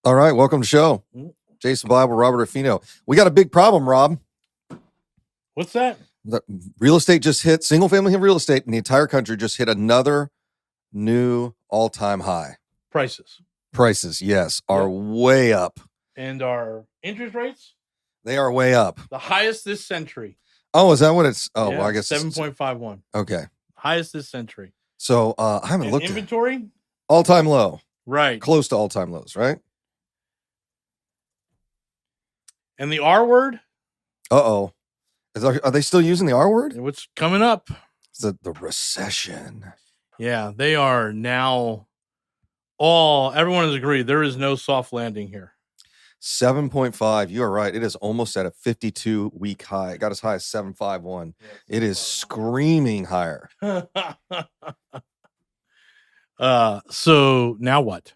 All right, welcome to the show. Jason Bible, Robert Ruffino. We got a big problem, Rob. What's that? The real estate just hit, single-family real estate in the entire country just hit another new all-time high. Prices, yes, are way up. And our interest rates? They are way up. The highest this century. Oh, is that what it's? Oh, yeah, well, I guess 7.51. Okay. Highest this century. So I haven't looked inventory? At all-time low. Right. Close to all-time lows, right? And the R word? Uh-oh. Are they still using the R word? What's coming up? It's the recession. Yeah, they are now everyone has agreed there is no soft landing here. 7.5. You are right. It is almost at a 52-week high. It got as high as 7.51. Yes. It is screaming higher. So now what?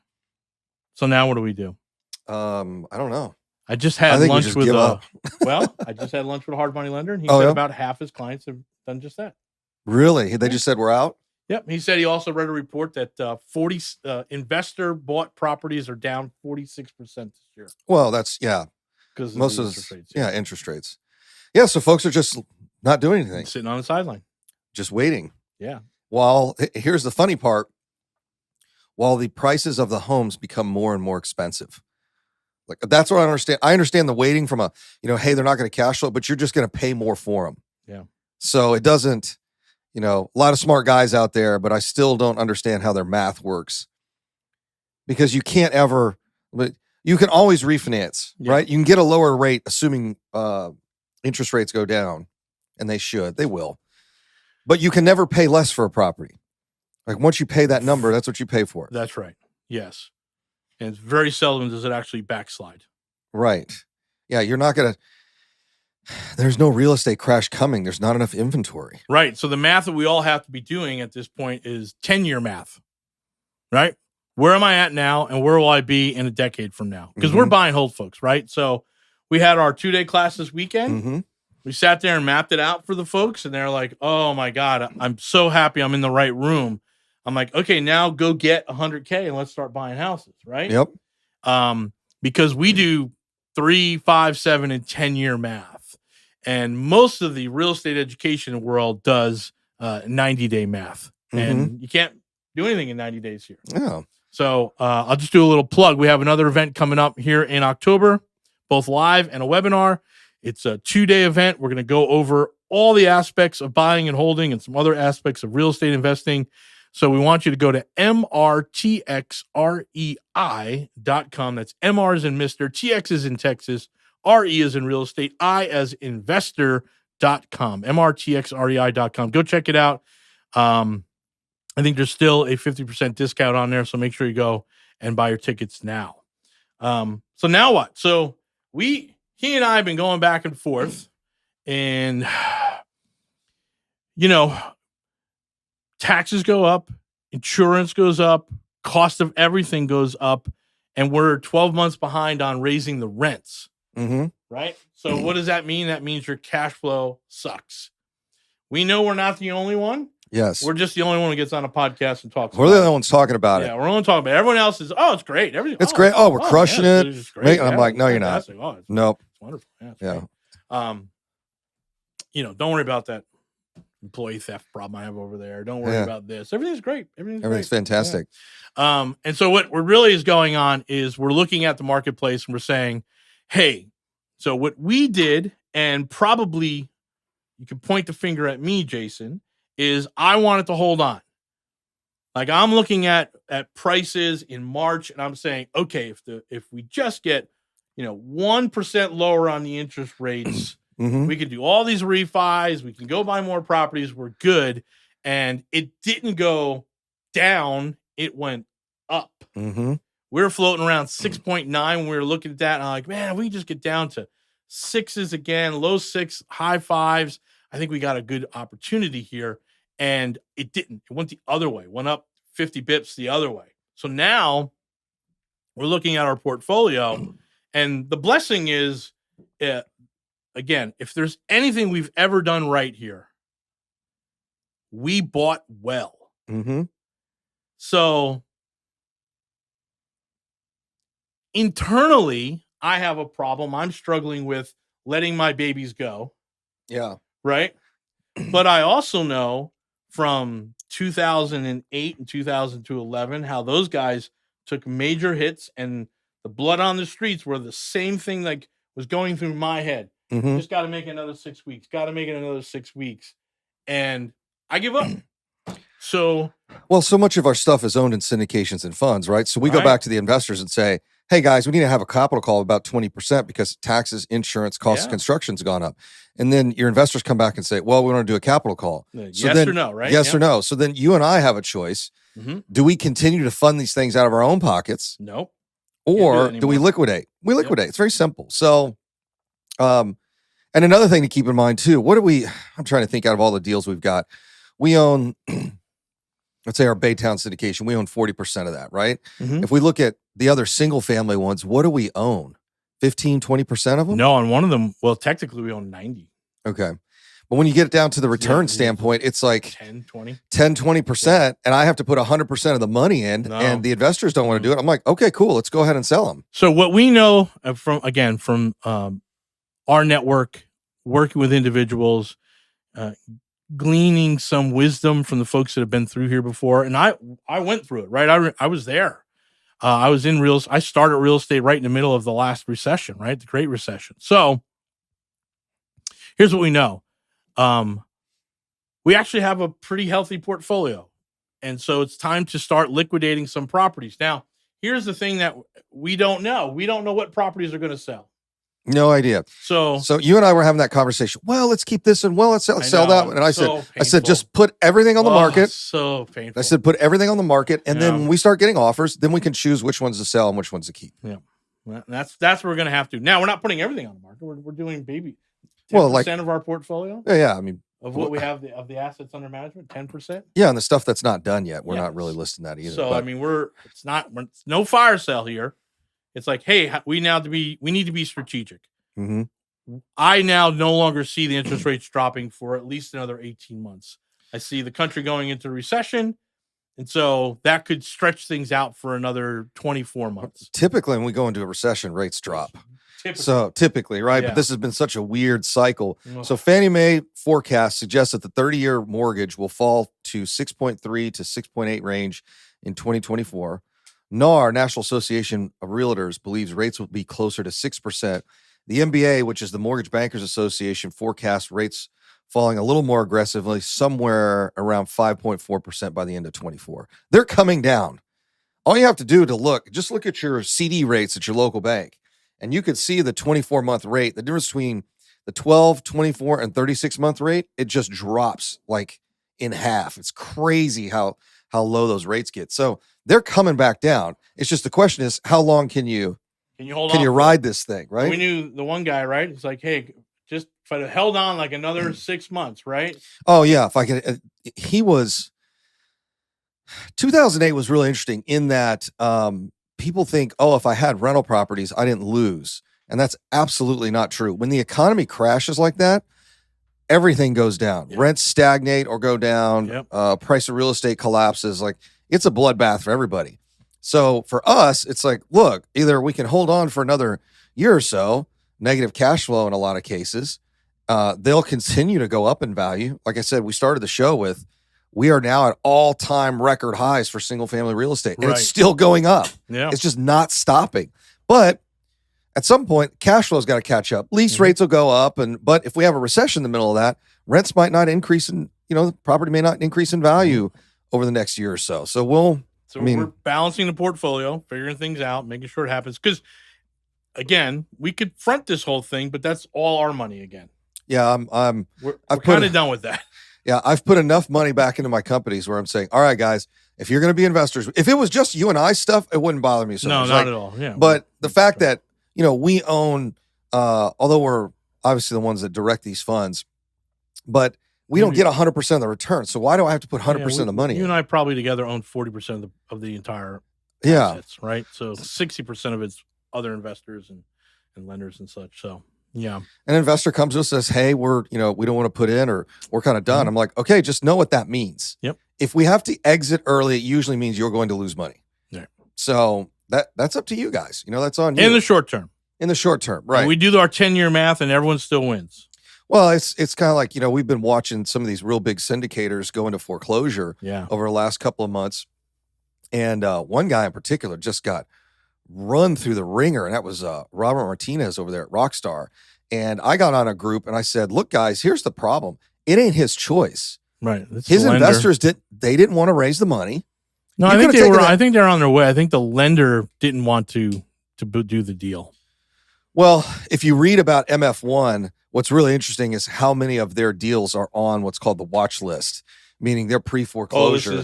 So now what do we do? I don't know. I just had lunch with I just had lunch with a hard money lender, and he said about half his clients have done just that. Really? They just said we're out? Yep. He said he also read a report that 40 investor bought properties are down 46% this year. Well, that's because most of interest rates. Yeah, interest rates. Yeah, so folks are just not doing anything, sitting on the sideline, just waiting. Yeah. While here's the funny part: while the prices of the homes become more and more expensive. Like that's what I understand. I understand the waiting from hey, they're not going to cash flow, but you're just going to pay more for them. Yeah. So it doesn't, a lot of smart guys out there, but I still don't understand how their math works. Because you can't ever, you can always refinance, right? You can get a lower rate, assuming interest rates go down, and they will. But you can never pay less for a property. Like once you pay that number, that's what you pay for. That's right. Yes. And it's very seldom does it actually backslide. Right. Yeah, you're not going to, there's no real estate crash coming. There's not enough inventory. Right. So the math that we all have to be doing at this point is 10-year math, right? Where am I at now and where will I be in a decade from now? Because we're buy and hold, folks, right? So we had our 2-day class this weekend. Mm-hmm. We sat there and mapped it out for the folks, and they're like, oh, my God, I'm so happy I'm in the right room. I'm like, okay, now go get $100K and let's start buying houses, right? Yep. Because we do 3, 5, 7, and 10-year math, and most of the real estate education world does 90-day math, and you can't do anything in 90 days here. Yeah. So I'll just do a little plug. We have another event coming up here in October, both live and a webinar. It's a 2-day event. We're going to go over all the aspects of buying and holding and some other aspects of real estate investing. So we want you to go to mrtxrei.com. That's MR as in Mr., TX is in Texas, RE is in real estate, I as investor.com, mrtxrei.com. Go check it out. I think there's still a 50% discount on there, so make sure you go and buy your tickets now. So now what? So he and I have been going back and forth, and taxes go up, insurance goes up, cost of everything goes up, and we're 12 months behind on raising the rents. Right? So what does that mean? That means your cash flow sucks. We know we're not the only one. Yes. We're just the only one who gets on a podcast and talks We're the only ones talking about it. Yeah, we're only talking about it. Everyone else is, it's great. It's great. Oh, we're crushing it. It's great. I'm like, no, you're not. Nope. It's wonderful. Yeah. Don't worry about that employee theft problem I have over there. Don't worry about this. Everything's great. Everything's fantastic. Yeah. And so what really is going on is we're looking at the marketplace and we're saying, hey, so what we did, and probably you can point the finger at me, Jason, is I wanted to hold on. Like I'm looking at prices in March and I'm saying, okay, if we just get, 1% lower on the interest rates, we can do all these refis, we can go buy more properties, we're good. And it didn't go down, it went up. We were floating around 6.9 when we were looking at that. And I'm like, man, we just get down to 6s again, low 6, high 5s. I think we got a good opportunity here. And it didn't. It went the other way, went up 50 bips the other way. So now we're looking at our portfolio. And the blessing is, again, if there's anything we've ever done right here, we bought well. So internally, I have a problem. I'm struggling with letting my babies go. Yeah. Right. But I also know from 2008 and 2011 how those guys took major hits, and the blood on the streets were the same thing that was going through my head. Mhm. Just got to make it another 6 weeks. Got to make it another 6 weeks. And I give up. So, well, so much of our stuff is owned in syndications and funds, right? So we go Right. back to the investors and say, hey guys, we need to have a capital call of about 20% because taxes, insurance, costs of Yeah. construction's gone up. And then your investors come back and say, well, we want to do a capital call. So yes then, or no, right? Yes or no. So then you and I have a choice. Mhm. Do we continue to fund these things out of our own pockets? Nope. Or do do we anymore. liquidate? We liquidate. It's very simple. So, and another thing to keep in mind too, I'm trying to think out of all the deals we've got. We own, let's say our Baytown syndication, we own 40% of that, right? Mhm. If we look at the other single family ones, what do we own? 15, 20% of them? No, on one of them, well, technically we own 90. Okay. But when you get it down to the return Yeah, standpoint, it's like 10, 20. 10, 20%, and I have to put 100% of the money in, No. and the investors don't want to do it. I'm like, okay, cool, let's go ahead and sell them. So what we know from our network, working with individuals, gleaning some wisdom from the folks that have been through here before, and I went through it, right? I was there. I was in I started real estate right in the middle of the last recession, right? The Great Recession. So here's what we know. We actually have a pretty healthy portfolio. And so it's time to start liquidating some properties. Now, here's the thing that we don't know. We don't know what properties are going to sell. No idea. So you and I were having that conversation. Well, let's keep this and let's sell that one. And I said, just put everything on the market. So painful. I said, put everything on the market. And then when we start getting offers, then we can choose which ones to sell and which ones to keep. Yeah. That's what we're going to have to. Now, we're not putting everything on the market. We're doing 10% of our portfolio. Yeah. I mean, of what we have of the assets under management, 10%. Yeah, and the stuff that's not done yet, we're not really listing that either. So but. I mean, it's no fire sale here. It's like, hey, we need to be strategic. Mm-hmm. I now no longer see the interest rates dropping for at least another 18 months. I see the country going into recession, and so that could stretch things out for another 24 months. Typically, when we go into a recession, rates drop. Typically, right? Yeah. But this has been such a weird cycle. So Fannie Mae forecast suggests that the 30-year mortgage will fall to 6.3 to 6.8 range in 2024. NAR, National Association of Realtors, believes rates will be closer to 6%. The MBA, which is the Mortgage Bankers Association, forecasts rates falling a little more aggressively, somewhere around 5.4% by the end of 24. They're coming down. All you have to do to just look at your CD rates at your local bank. And you could see the 24-month rate, the difference between the 12, 24, and 36-month rate, it just drops like in half. It's crazy how low those rates get. So they're coming back down. It's just the question is, how long can you ride this thing, right? We knew the one guy, right? It's like, hey, just if I held on like another 6 months, right? Oh, yeah. If I could, 2008 was really interesting in that people think, oh, if I had rental properties, I didn't lose. And that's absolutely not true. When the economy crashes like that, everything goes down. Yep. Rents stagnate or go down. Yep. Price of real estate collapses. Like, it's a bloodbath for everybody. So for us, it's like, look, either we can hold on for another year or so, negative cash flow in a lot of cases. They'll continue to go up in value. Like I said, we started the show with, we are now at all-time record highs for single-family real estate. And it's still going up. Yeah. It's just not stopping. But at some point, cash flow's got to catch up. Lease rates will go up. But if we have a recession in the middle of that, rents might not increase the property may not increase in value over the next year or so. So we're balancing the portfolio, figuring things out, making sure it happens. Because, again, we could front this whole thing, but that's all our money again. Yeah, we're kind of done with that. Yeah, I've put enough money back into my companies where I'm saying, all right, guys, if you're going to be investors, if it was just you and I stuff, it wouldn't bother me so much. No, not at all. Yeah. But the fact that, we own, although we're obviously the ones that direct these funds, but we don't get 100% of the return. So why do I have to put 100% of the money in? You and I probably together own 40% of the entire assets, right? So 60% of it's other investors and lenders and such. So, yeah. An investor comes to us and says, hey, we don't want to put in, or we're kind of done. Mm-hmm. I'm like, okay, just know what that means. Yep. If we have to exit early, it usually means you're going to lose money. Yeah. So that's up to you guys. That's on you. In the short term. In the short term, right. And we do our 10-year math and everyone still wins. Well, it's kind of like, we've been watching some of these real big syndicators go into foreclosure over the last couple of months. And one guy in particular just got run through the ringer, and that was Robert Martinez over there at Rockstar. And I got on a group and I said, look, guys, here's the problem. It ain't his choice. Right. His investors didn't want to raise the money. No, I think they're on their way. I think the lender didn't want to do the deal. Well, if you read about MF1, what's really interesting is how many of their deals are on what's called the watch list, meaning they're pre-foreclosure.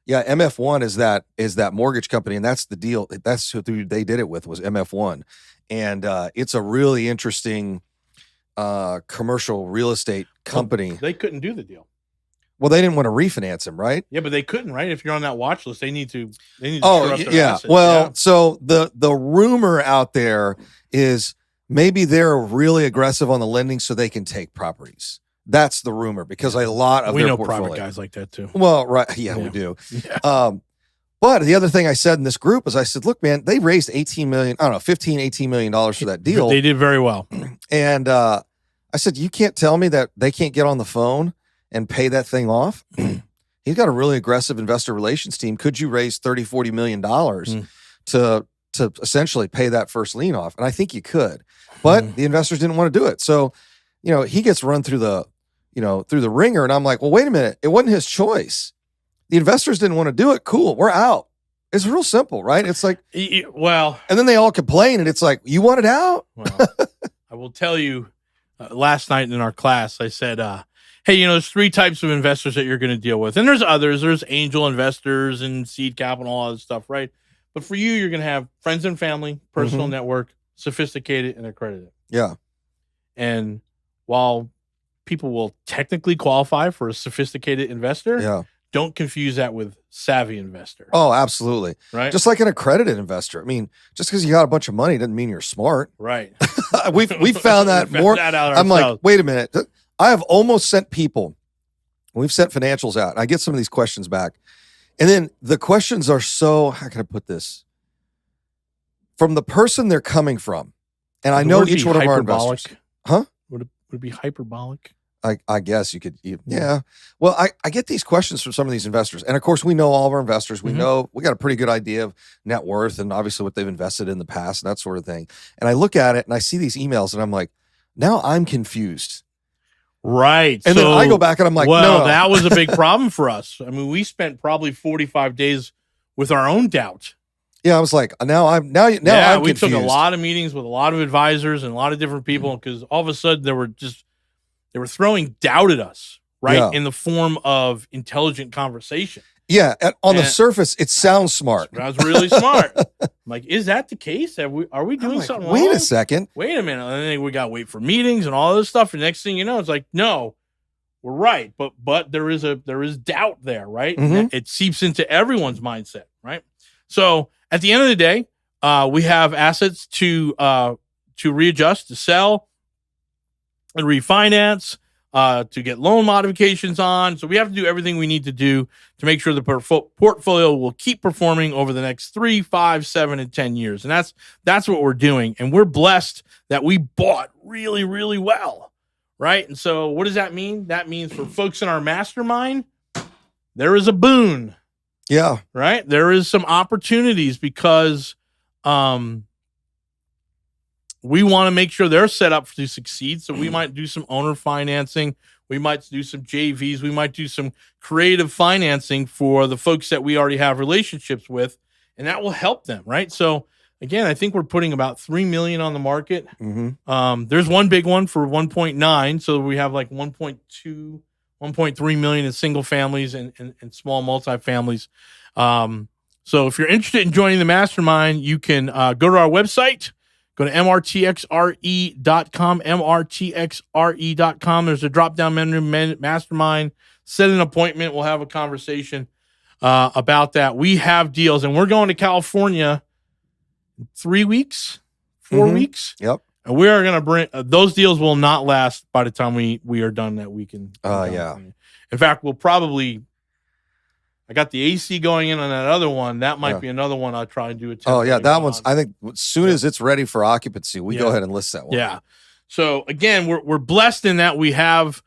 Yeah, MF1 is that mortgage company, and that's the deal. That's who they did it with, was MF1. And it's a really interesting commercial real estate company. Well, they couldn't do the deal. Well, they didn't want to refinance him, right? Yeah, but they couldn't, right? If you're on that watch list, they need to shore up their assets. Well, so the rumor out there is maybe they're really aggressive on the lending so they can take properties. That's the rumor, because a lot of their portfolio. Private guys like that too. Well, right, yeah. We do. Yeah. But the other thing I said in this group is I said, look, man, they raised $18 million, $18 million for that deal. They did very well. And I said, you can't tell me that they can't get on the phone and pay that thing off. He's got a really aggressive investor relations team. Could you raise $30-40 million to essentially pay that first lien off? And I think you could, but the investors didn't want to do it. So, he gets run through the ringer, and I'm like, well, wait a minute. It wasn't his choice. The investors didn't want to do it. Cool. We're out. It's real simple, right? It's like, well, and then they all complain, and it's like, you want it out? Well, I will tell you, last night in our class, I said, hey, there's 3 types of investors that you're going to deal with. And there's others. There's angel investors and seed capital, all that stuff, right? But for you, you're going to have friends and family, personal network, sophisticated, and accredited. Yeah. And while people will technically qualify for a sophisticated investor, don't confuse that with savvy investor. Oh, absolutely. Right. Just like an accredited investor. I mean, just because you got a bunch of money doesn't mean you're smart. Right. we found that more. I'm like, wait a minute. I have almost sent people. We've sent financials out. I get some of these questions back. And then the questions are so, how can I put this? From the person they're coming from. And I know each one of our investors. Huh? Would it be hyperbolic? I guess you could. Yeah. Well, I get these questions from some of these investors. And of course, we know all of our investors. We know, we got a pretty good idea of net worth and obviously what they've invested in the past and that sort of thing. And I look at it and I see these emails and I'm like, now I'm confused. Right. And then I go back and I'm like, well, no. That was a big problem for us. I mean, we spent probably 45 days with our own doubt. Yeah, I was like, now I'm we confused. took a lot of meetings with a lot of advisors and a lot of different people because all of a sudden they were throwing doubt at us, right? In the form of intelligent conversation. Yeah, on the surface, it sounds smart. That was really smart. I'm like, is that the case? Are we doing something wait wrong? A second. Wait a minute. And then we got to wait for meetings and all this stuff. And next thing you know, it's like, no, we're right. But there is doubt there, right? It seeps into everyone's mindset, right? So at the end of the day, we have assets to readjust, to sell, and refinance, to get loan modifications on. So we have to do everything we need to do to make sure the portfolio will keep performing over the next 3, 5, 7, and 10 years. And that's what we're doing. And we're blessed that we bought really, really well, right? And so what does that mean? That means for folks in our mastermind, there is a boon. Yeah. Right? There is some opportunities because we want to make sure they're set up to succeed. So we might do some owner financing. We might do some JVs. We might do some creative financing for the folks that we already have relationships with, and that will help them, right? So again, I think we're putting about $3 million on the market. There's one big one for 1.9. So we have like 1.2, 1.3 million in single families and small multifamilies. So if you're interested in joining the mastermind, you can go to our website. Go to mrtxre.com, mrtxre.com. There's a drop-down menu, mastermind. Set an appointment. We'll have a conversation about that. We have deals, and we're going to California in 3 weeks, 4 weeks. Yep. And we are going to bring those deals will not last by the time we are done that weekend. Yeah. In fact, we'll probably I got the AC going in on that other one. That might be another one I'll try and do a Oh yeah, that one's. on. I think as soon as it's ready for occupancy, we go ahead and list that one. Yeah. So again, we're blessed in that we have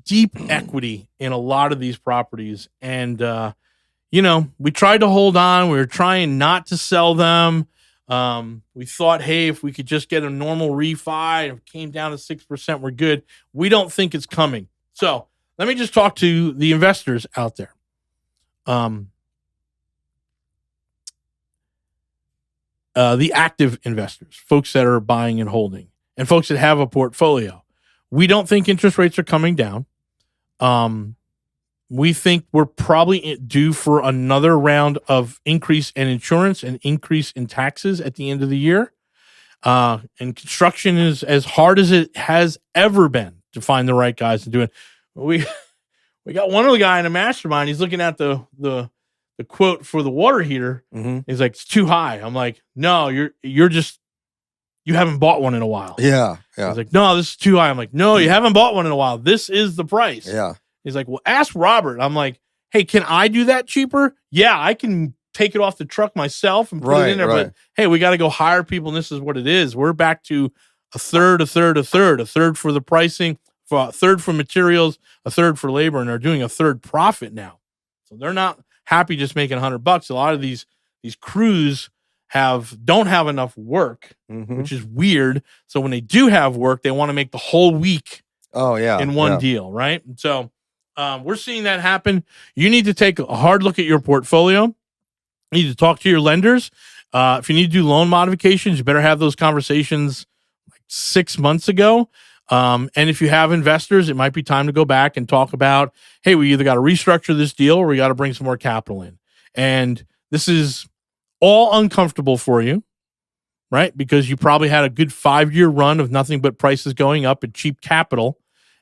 deep equity in a lot of these properties, and we tried to hold on. We were trying not to sell them. We thought, hey, if we could just get a normal refi, if it came down to 6%, we're good. We don't think it's coming. So let me just talk to the investors out there. The active investors, folks that are buying and holding, and folks that have a portfolio. We don't think interest rates are coming down. We think we're probably due for another round of increase in insurance and increase in taxes at the end of the year. And construction is as hard as it has ever been to find the right guys to do it. We got one other guy in a mastermind. He's looking at the quote for the water heater. Mm-hmm. He's like, it's too high. I'm like, no, you haven't bought one in a while. Yeah. He's like, no, this is too high. I'm like, no, you haven't bought one in a while. This is the price. Yeah. He's like, well, ask Robert. I'm like, hey, can I do that cheaper? Yeah, I can take it off the truck myself and put it in there. But hey, we got to go hire people, and this is what it is. We're back to a third for the pricing, for a third for materials, a third for labor, and they're doing a third profit now. So they're not happy just making $100. A lot of these crews don't have enough work, which is weird. So when they do have work, they want to make the whole week in one deal, right? And so we're seeing that happen. You need to take a hard look at your portfolio. You need to talk to your lenders. If you need to do loan modifications, you better have those conversations like 6 months ago. And if you have investors, it might be time to go back and talk about, hey, we either got to restructure this deal or we got to bring some more capital in. And this is all uncomfortable for you, right? Because you probably had a good 5-year run of nothing but prices going up and cheap capital.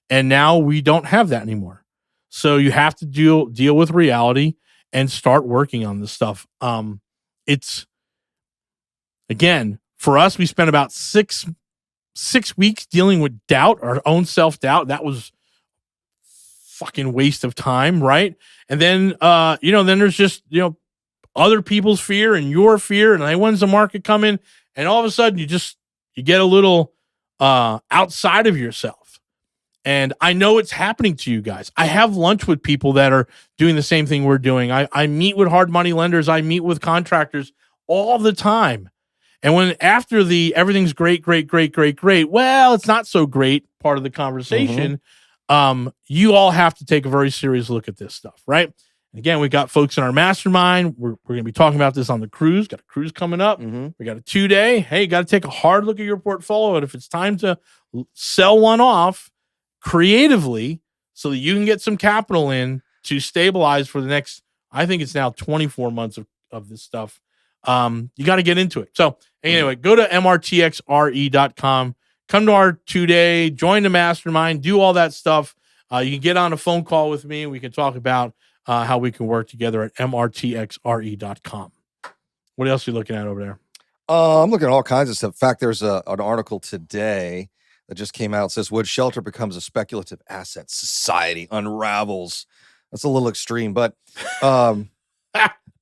And now we don't have that anymore. So you have to deal with reality and start working on this stuff. It's, again, for us, we spent about six weeks dealing with doubt, our own self-doubt. That was fucking waste of time, right? And then, then there's just, other people's fear and your fear, and like, when's the market coming? And all of a sudden, you get a little outside of yourself. And I know it's happening to you guys. I have lunch with people that are doing the same thing we're doing. I meet with hard money lenders. I meet with contractors all the time. And when after everything's great, well, it's not so great part of the conversation, you all have to take a very serious look at this stuff, right? And again, we got folks in our mastermind. We're going to be talking about this on the cruise. Got a cruise coming up. We got a 2-day. Hey, got to take a hard look at your portfolio. And if it's time to sell one off creatively so that you can get some capital in to stabilize for the next, I think it's now 24 months of this stuff. You got to get into it. So anyway, go to mrtxre.com, come to our 2-day, join the mastermind, do all that stuff. You can get on a phone call with me. We can talk about how we can work together at mrtxre.com. What else are you looking at over there? I'm looking at all kinds of stuff. In fact, there's an article today that just came out. It says, Wood Shelter becomes a speculative asset. Society unravels. That's a little extreme, but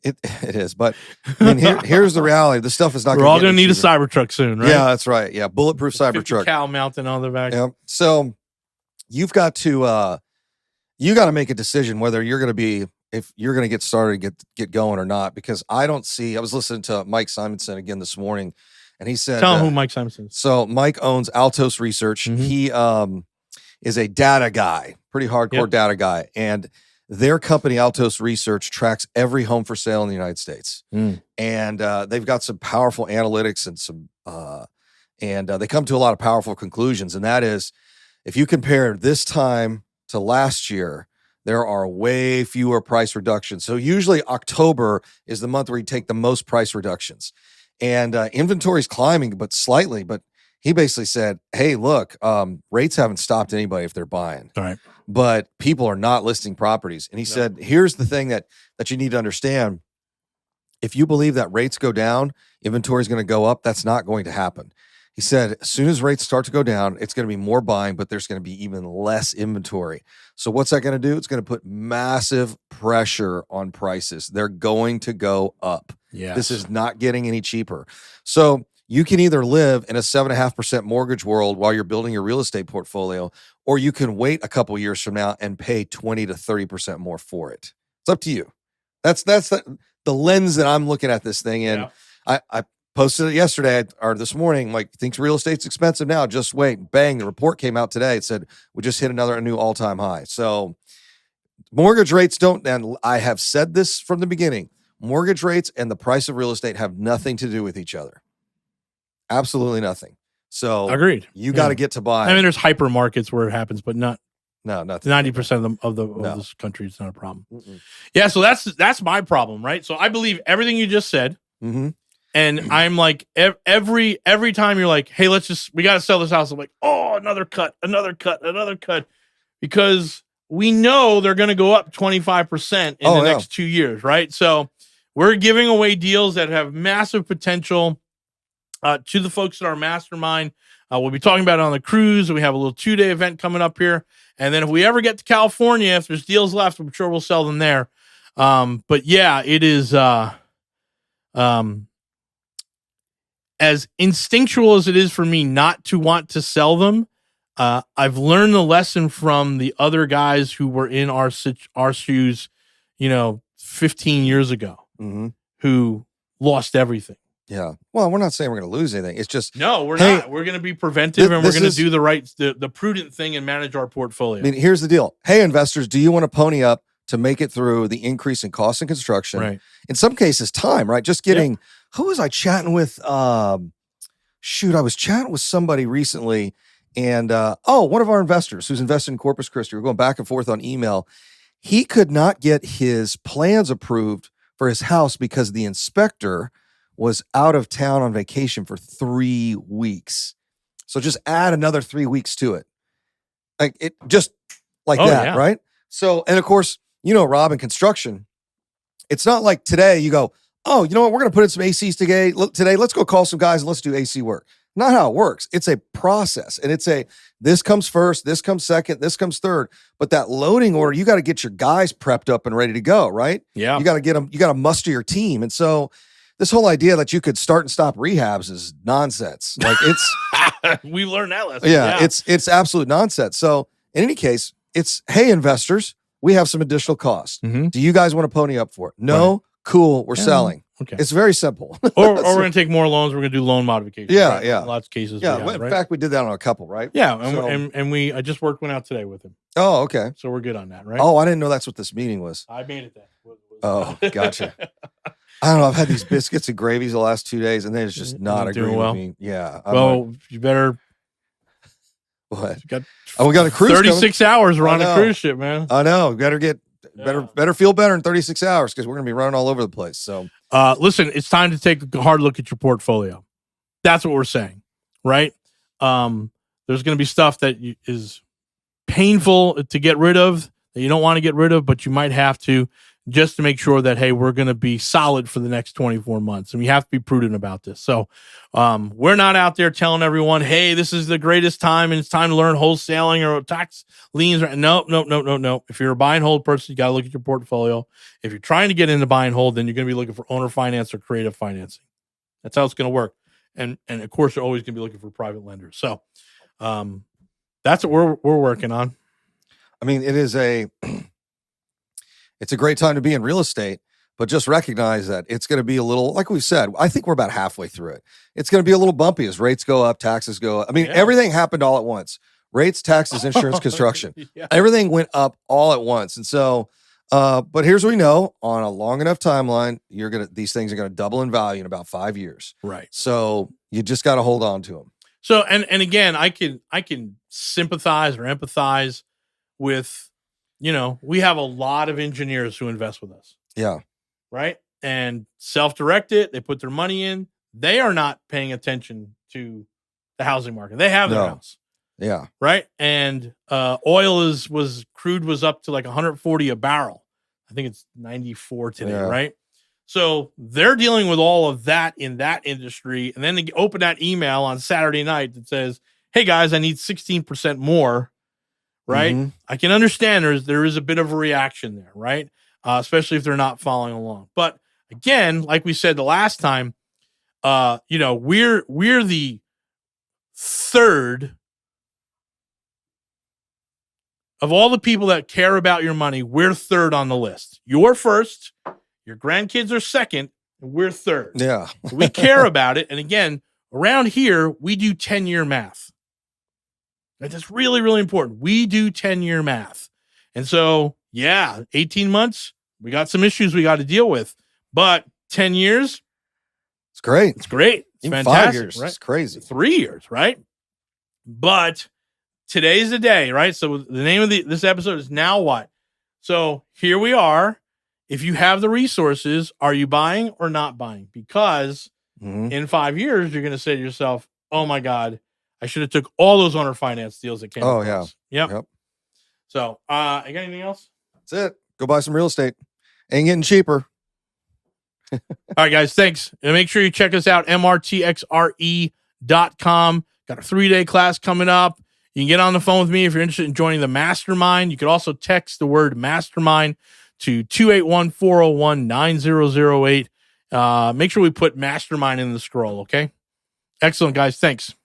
it is. But I mean, here's the reality. This stuff is not. We're all going to need a Cybertruck soon, right? Yeah, that's right. Yeah, bulletproof Cybertruck. Cow mounted on the back. Yeah. So you've got to make a decision whether you're going to be, if you're going to get started, get going or not. Because I was listening to Mike Simonson again this morning, and he said, tell him who Mike Simonson is. So Mike owns Altos Research. He is a data guy, pretty hardcore data guy. And their company, Altos Research, tracks every home for sale in the United States. And they've got some powerful analytics and they come to a lot of powerful conclusions. And that is, if you compare this time to last year, there are way fewer price reductions. So usually October is the month where you take the most price reductions. And inventory is climbing, but slightly. But he basically said, hey, look, rates haven't stopped anybody if they're buying. All right. But people are not listing properties. And he said, here's the thing that you need to understand. If you believe that rates go down, inventory is going to go up, that's not going to happen. He said, as soon as rates start to go down, it's going to be more buying, but there's going to be even less inventory. So what's that going to do? It's going to put massive pressure on prices. They're going to go up. Yes. This is not getting any cheaper. So you can either live in a 7.5% mortgage world while you're building your real estate portfolio, or you can wait a couple years from now and pay 20 to 30% more for it. It's up to you. That's the lens that I'm looking at this thing in. Yeah. I posted it yesterday or this morning, like, thinks real estate's expensive now. Just wait. Bang. The report came out today. It said we just hit a new all-time high. So mortgage rates and I have said this from the beginning, mortgage rates and the price of real estate have nothing to do with each other. Absolutely nothing. So agreed. You got to get to buy. I mean, there's hyper markets where it happens, but nothing. 90% of this country is not a problem. Mm-mm. Yeah. So that's my problem. Right. So I believe everything you just said. Mm-hmm. And I'm like, every time you're like, hey, we got to sell this house. I'm like, oh, another cut. Because we know they're going to go up 25% in the next 2 years, right? So we're giving away deals that have massive potential to the folks at our mastermind. We'll be talking about it on the cruise. We have a little 2-day event coming up here. And then if we ever get to California, if there's deals left, I'm sure we'll sell them there. But yeah, it is... as instinctual as it is for me not to want to sell them, I've learned the lesson from the other guys who were in our shoes, 15 years ago, mm-hmm. who lost everything. Yeah. Well, we're not saying we're going to lose anything. It's just no, we're not. We're going to be preventive, and we're going to do the prudent thing and manage our portfolio. I mean, here's the deal. Hey, investors, do you want to pony up to make it through the increase in cost and construction? Right. In some cases, time. Right. Just getting. Yep. Who was I chatting with? I was chatting with somebody recently, and one of our investors who's invested in Corpus Christi. We're going back and forth on email. He could not get his plans approved for his house because the inspector was out of town on vacation for 3 weeks. So just add another 3 weeks to it. Like that, right? So, and of course, Rob, in construction, it's not like today you go, oh, you know what? We're going to put in some ACs today. Let's go call some guys and let's do AC work. Not how it works. It's a process. And it's this comes first, this comes second, this comes third. But that loading order, you got to get your guys prepped up and ready to go, right? Yeah. You got to get them, you got to muster your team. And so this whole idea that you could start and stop rehabs is nonsense. Like we learned that lesson. Yeah, it's absolute nonsense. So in any case, it's, hey, investors, we have some additional costs. Mm-hmm. Do you guys want to pony up for it? No. Right. Cool. We're selling. Okay. It's very simple. or we're going to take more loans. We're going to do loan modifications. Yeah, right? yeah. Lots of cases. Yeah. In fact, we did that on a couple, right? Yeah. And I just worked one out today with him. Oh, okay. So we're good on that, right? Oh, I didn't know that's what this meeting was. I made it that. Oh, gotcha. I don't know. I've had these biscuits and gravies the last 2 days, and they're just not agreeing with me. Yeah. You better. What? We got a cruise 36 hours. We're on a cruise ship, man. I know. Better feel better in 36 hours because we're going to be running all over the place. So, listen, it's time to take a hard look at your portfolio. That's what we're saying, right? There's going to be stuff that is painful to get rid of, that you don't want to get rid of, but you might have to, just to make sure that, hey, we're going to be solid for the next 24 months. And we have to be prudent about this. So we're not out there telling everyone, hey, this is the greatest time and it's time to learn wholesaling or tax liens. No. If you're a buy and hold person, you got to look at your portfolio. If you're trying to get into buy and hold, then you're going to be looking for owner finance or creative financing. That's how it's going to work. And of course, you're always going to be looking for private lenders. So that's what we're working on. I mean, it's a great time to be in real estate, but just recognize that it's going to be a little, like we've said, I think we're about halfway through it. It's going to be a little bumpy as rates go up, taxes go up. I mean, Everything happened all at once. Rates, taxes, insurance, construction. Everything went up all at once. And so, but here's what we know, on a long enough timeline, these things are going to double in value in about 5 years. Right. So you just got to hold on to them. So, and again, I can sympathize or empathize with, we have a lot of engineers who invest with us. Yeah. Right. And self-directed, they put their money in. They are not paying attention to the housing market. They have their house. Yeah. Right. And crude was up to like 140 a barrel. I think it's 94 today. Yeah. Right. So they're dealing with all of that in that industry. And then they open that email on Saturday night that says, hey guys, I need 16% more. Right. Mhm. I can understand there is a bit of a reaction there. Right. Especially if they're not following along. But again, like we said the last time, we're the third of all the people that care about your money. We're third on the list. You're first, your grandkids are second, and we're third. Yeah. So we care about it. And again, around here, we do 10-year math. That's really, really important. We do 10-year math. And so, 18 months, we got some issues we got to deal with. But 10 years, it's great. It's great. It's even fantastic. 5 years. Right? It's crazy. 3 years, right? But today's the day, right? So the name of this episode is Now What? So here we are. If you have the resources, are you buying or not buying? Because in 5 years, you're going to say to yourself, oh my God, I should have took all those owner finance deals that came across. Yep. So I got anything else? That's it. Go buy some real estate. Ain't getting cheaper. All right, guys. Thanks. And make sure you check us out, mrtxre.com. Got a 3-day class coming up. You can get on the phone with me if you're interested in joining the Mastermind. You could also text the word Mastermind to 281-401-9008. Make sure we put Mastermind in the scroll, okay? Excellent, guys. Thanks.